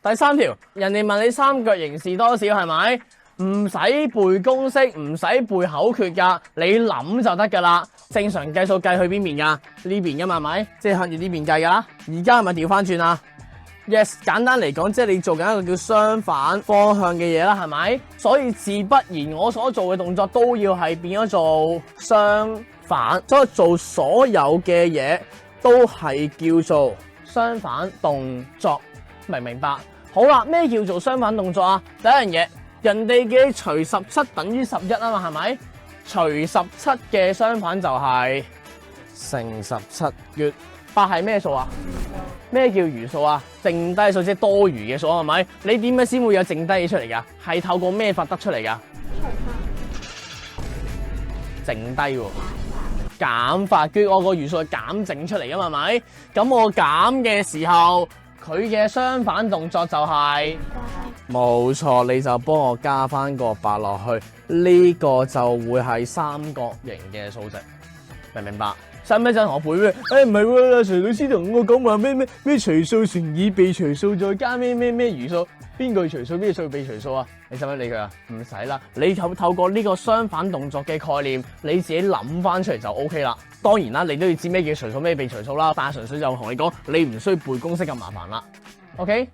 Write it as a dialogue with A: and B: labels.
A: 第3條，人哋問你三角形是多少係咪？唔使背公式，唔使背口訣㗎，你諗就得㗎啦。正常計數計去邊邊㗎？呢邊㗎嘛係咪？即係向住呢邊計㗎啦。而家係咪調翻轉啊？Yes， 簡單嚟講，即係你做緊一個叫相反方向嘅嘢啦，係咪？所以自不然我所做嘅動作都要係變咗做相反，所以做所有嘅嘢都係叫做相反動作，明唔明白？好啦，咩叫做相反動作啊？第一樣嘢，人哋嘅除17等於11啊嘛，係咪？除17嘅相反就係乘17，月8係咩數啊？咩叫餘數啊？剩低數即係多餘嘅數係咪？你點樣先會有剩低嘢出嚟㗎？係透過咩法得出嚟㗎？剩低喎，減法，跟住我個餘數係減整出嚟㗎嘛係咪？咁我減嘅時候，佢嘅相反動作就係冇錯，你就幫我加翻個8落去，呢個就會係三角形嘅數值，明唔明白？使唔使同我背咩？唔係喎，徐老師同我講話咩除數乘以被除數再加咩餘數，邊個除數邊個數被除數啊？你使唔使理佢啊？唔使啦，你透過呢個相反動作嘅概念，你自己諗翻出嚟就 OK 啦。當然啦，你都要知咩叫除數咩被除數啦，但係純粹就同你講，你唔需要背公式咁麻煩啦。OK。